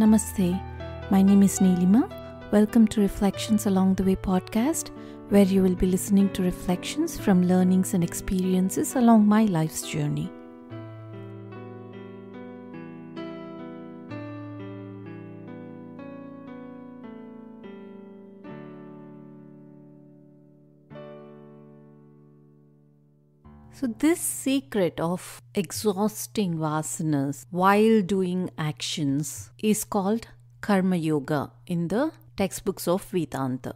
Namaste. My name is Neelima. Welcome to Reflections Along the Way podcast, where you will be listening to reflections from learnings and experiences along my life's journey. So this secret of exhausting vasanas while doing actions is called karma yoga in the textbooks of Vedanta.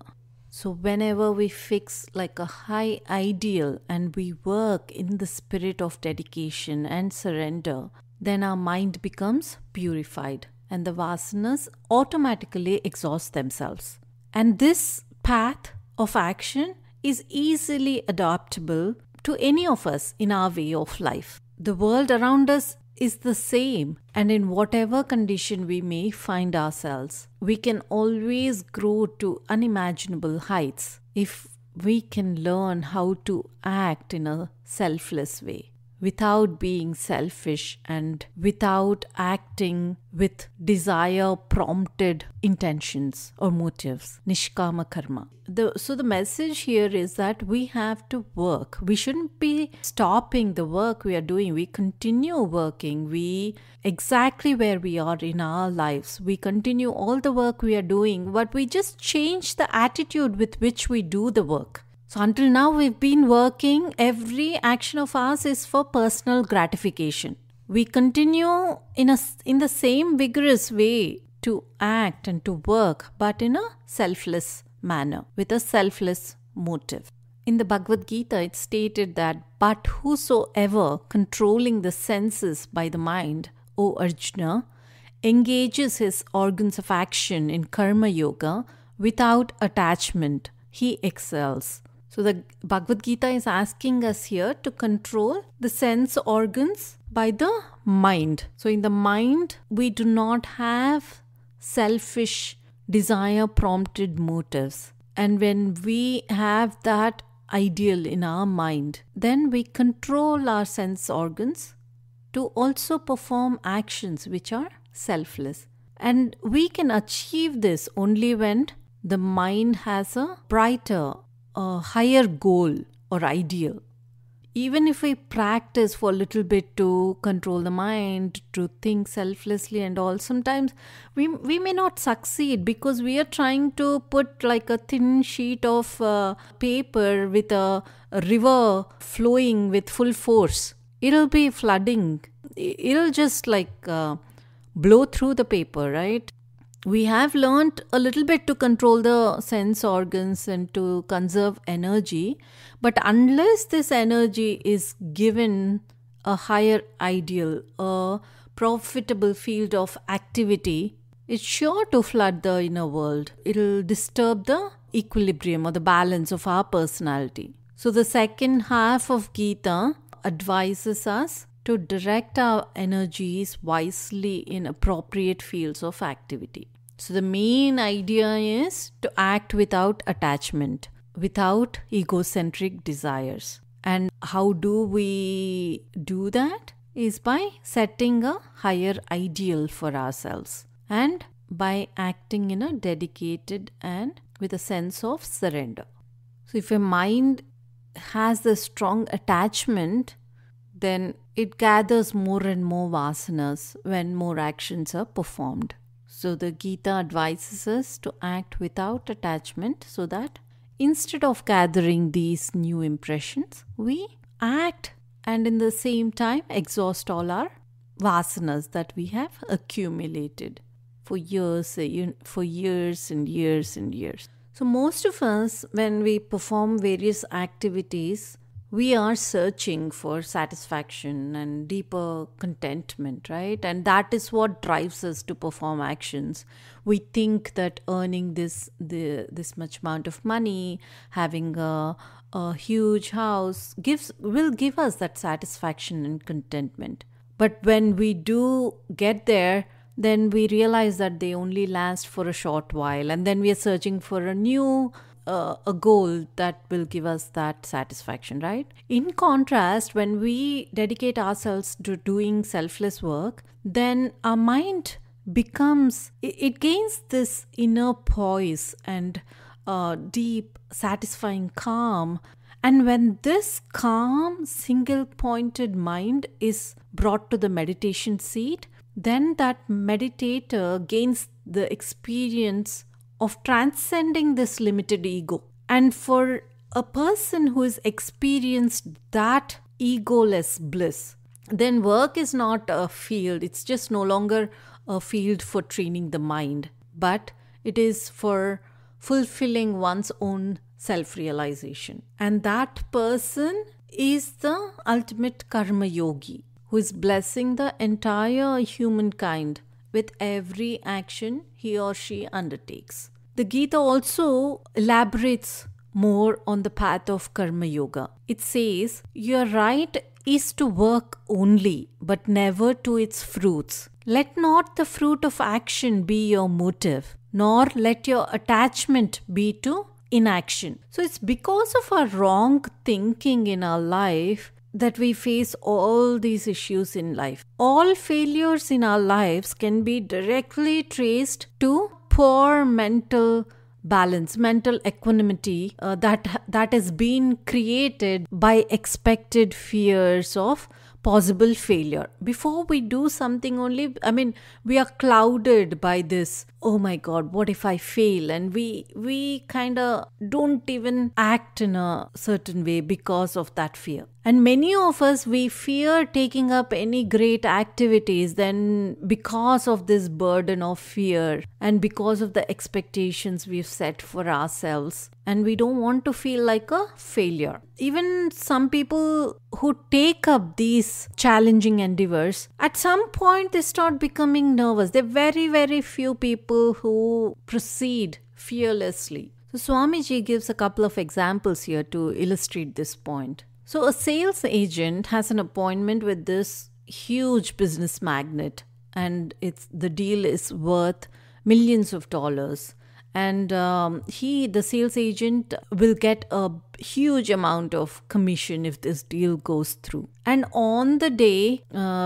So whenever we fix like a high ideal and we work in the spirit of dedication and surrender, then our mind becomes purified and the vasanas automatically exhaust themselves. And this path of action is easily adaptable to any of us in our way of life. The world around us is the same, and in whatever condition we may find ourselves, we can always grow to unimaginable heights if we can learn how to act in a selfless way, without being selfish and without acting with desire-prompted intentions or motives, nishkama karma. So the message here is that we have to work. We shouldn't be stopping the work we are doing. We continue working. We exactly where we are in our lives. We continue all the work we are doing, but we just change the attitude with which we do the work. So until now we've been working, every action of ours is for personal gratification. We continue in the same vigorous way to act and to work, but in a selfless manner, with a selfless motive. In the Bhagavad Gita, it's stated that, but whosoever controlling the senses by the mind, O Arjuna, engages his organs of action in karma yoga without attachment, he excels. So the Bhagavad Gita is asking us here to control the sense organs by the mind. So in the mind, we do not have selfish desire-prompted motives. And when we have that ideal in our mind, then we control our sense organs to also perform actions which are selfless. And we can achieve this only when the mind has a brighter, a higher goal or ideal. Even if we practice for a little bit to control the mind, to think selflessly and all, sometimes we may not succeed because we are trying to put like a thin sheet of paper with a river flowing with full force. It'll be flooding. It'll just blow through the paper, right? We have learned a little bit to control the sense organs and to conserve energy, but unless this energy is given a higher ideal, a profitable field of activity, it's sure to flood the inner world. It'll disturb the equilibrium or the balance of our personality. So the second half of Gita advises us to direct our energies wisely in appropriate fields of activity. So the main idea is to act without attachment, without egocentric desires. And how do we do that? Is by setting a higher ideal for ourselves and by acting in a dedicated and with a sense of surrender. So if a mind has the strong attachment, then it gathers more and more vasanas when more actions are performed. So the Gita advises us to act without attachment so that instead of gathering these new impressions, we act and in the same time exhaust all our vasanas that we have accumulated for years and years. So most of us, when we perform various activities, we are searching for satisfaction and deeper contentment, right? And that is what drives us to perform actions. We think that earning this much amount of money, having a huge house will give us that satisfaction and contentment. But when we do get there, then we realize that they only last for a short while, and then we are searching for a new a goal that will give us that satisfaction, right? In contrast, when we dedicate ourselves to doing selfless work, then our mind it gains this inner poise and deep, satisfying calm. And when this calm, single-pointed mind is brought to the meditation seat, then that meditator gains the experience of transcending this limited ego. And for a person who has experienced that egoless bliss, then work is not a field. It's just no longer a field for training the mind, but it is for fulfilling one's own self-realization. And that person is the ultimate karma yogi, who is blessing the entire humankind with every action he or she undertakes. The Gita also elaborates more on the path of karma yoga. It says, your right is to work only, but never to its fruits. Let not the fruit of action be your motive, nor let your attachment be to inaction. So it's because of our wrong thinking in our life that we face all these issues in life. All failures in our lives can be directly traced to poor mental balance, mental equanimity that has been created by expected fears of possible failure. Before we do something we are clouded by this, oh my God, what if I fail? And we kind of don't even act in a certain way because of that fear. And many of us, we fear taking up any great activities then because of this burden of fear and because of the expectations we've set for ourselves. And we don't want to feel like a failure. Even some people who take up these challenging endeavors, at some point they start becoming nervous. There are very, very few people who proceed fearlessly. So Swamiji gives a couple of examples here to illustrate this point. So a sales agent has an appointment with this huge business magnate, and the deal is worth millions of dollars. And the sales agent will get a huge amount of commission if this deal goes through. And on the day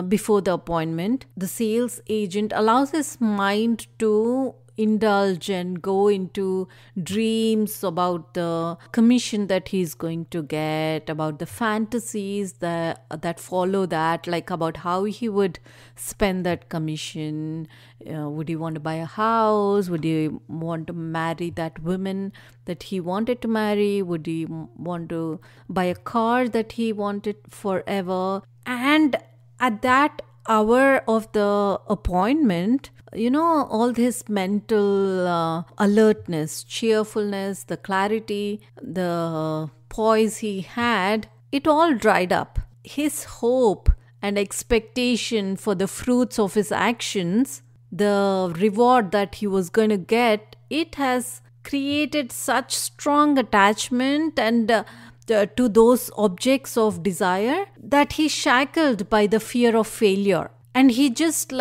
before the appointment, the sales agent allows his mind to indulge and go into dreams about the commission that he's going to get, about the fantasies that follow that, like about how he would spend that commission. Would he want to buy a house? Would he want to marry that woman that he wanted to marry? Would he want to buy a car that he wanted forever? And at that hour of the appointment, all this mental alertness, cheerfulness, the clarity, the poise he had, it all dried up. His hope and expectation for the fruits of his actions, the reward that he was going to get, it has created such strong attachment and to those objects of desire that he's shackled by the fear of failure. And he just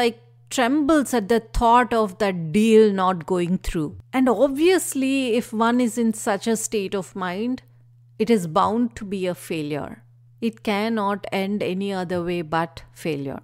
trembles at the thought of that deal not going through. And obviously, if one is in such a state of mind, it is bound to be a failure. It cannot end any other way but failure.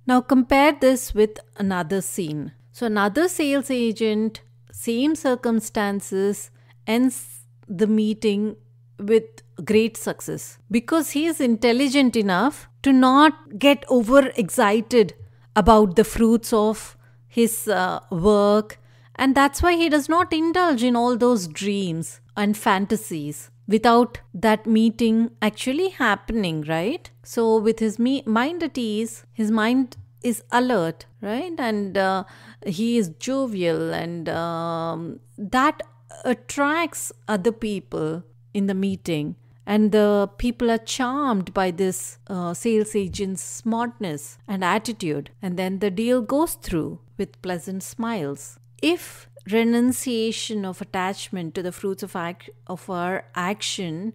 Now compare this with another scene. So another sales agent, same circumstances, ends the meeting with great success because he is intelligent enough to not get overexcited about the fruits of his work, and that's why he does not indulge in all those dreams and fantasies without that meeting actually happening, right? So with his mind at ease, his mind is alert, right? And he is jovial, and that attracts other people in the meeting. And the people are charmed by this sales agent's smartness and attitude. And then the deal goes through with pleasant smiles. If renunciation of attachment to the fruits of our action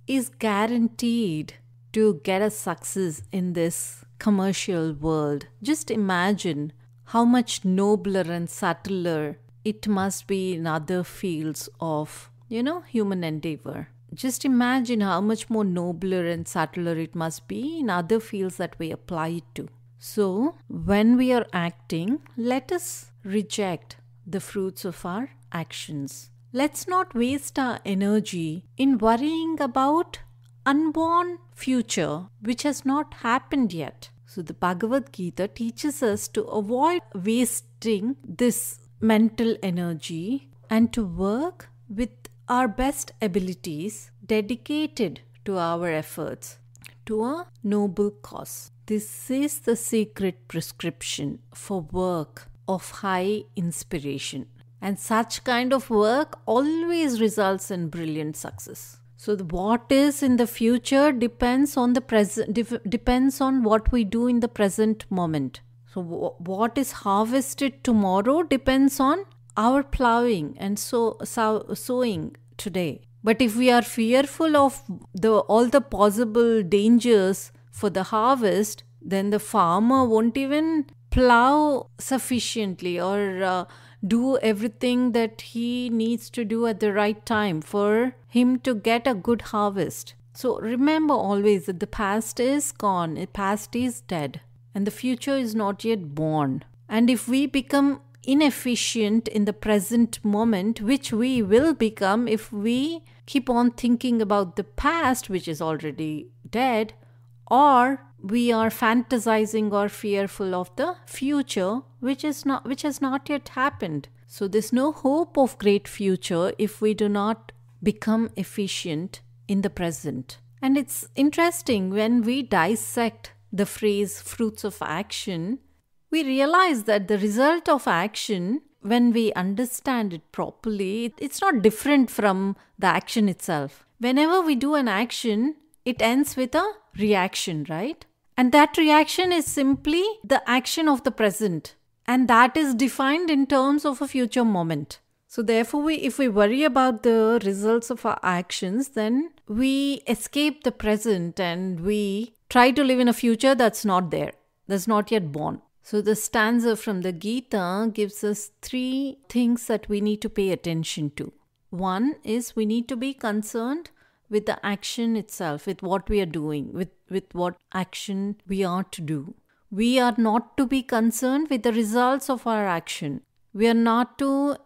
is guaranteed to get us success in this commercial world, just imagine how much nobler and subtler it must be in other fields of, human endeavor. Just imagine how much more nobler and subtler it must be in other fields that we apply it to. So, when we are acting, let us reject the fruits of our actions. Let's not waste our energy in worrying about unborn future which has not happened yet. So the Bhagavad Gita teaches us to avoid wasting this mental energy and to work with our best abilities dedicated to our efforts to a noble cause. This is the secret prescription for work of high inspiration. And such kind of work always results in brilliant success. So what is in the future depends on the present, depends on what we do in the present moment. So what is harvested tomorrow depends on our plowing and sowing today. But if we are fearful of all the possible dangers for the harvest, then the farmer won't even plow sufficiently or do everything that he needs to do at the right time for him to get a good harvest. So remember always that the past is gone, the past is dead, and the future is not yet born. And if we become inefficient in the present moment, which we will become if we keep on thinking about the past, which is already dead, or we are fantasizing or fearful of the future, which has not yet happened. So there's no hope of great future if we do not become efficient in the present. And it's interesting when we dissect the phrase fruits of action, we realize that the result of action, when we understand it properly, it's not different from the action itself. Whenever we do an action, it ends with a reaction, right? And that reaction is simply the action of the present. And that is defined in terms of a future moment. So therefore, if we worry about the results of our actions, then we escape the present and we try to live in a future that's not there, that's not yet born. So the stanza from the Gita gives us 3 things that we need to pay attention to. One is we need to be concerned with the action itself, with what we are doing, with what action we are to do. We are not to be concerned with the results of our action. We are not to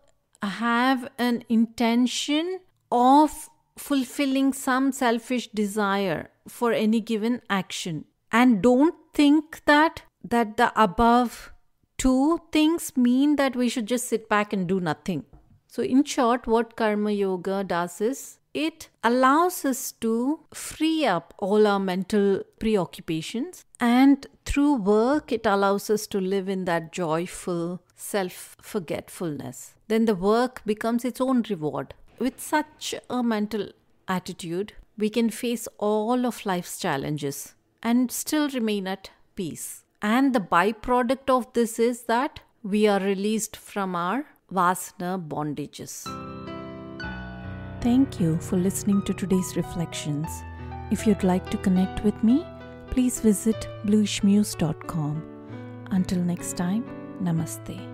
have an intention of fulfilling some selfish desire for any given action. And don't think that the above 2 things mean that we should just sit back and do nothing. So in short, what Karma Yoga does is it allows us to free up all our mental preoccupations, and through work it allows us to live in that joyful self-forgetfulness. Then the work becomes its own reward. With such a mental attitude, we can face all of life's challenges and still remain at peace. And the byproduct of this is that we are released from our vasana bondages. Thank you for listening to today's reflections. If you'd like to connect with me, please visit bluishmuse.com. Until next time, namaste.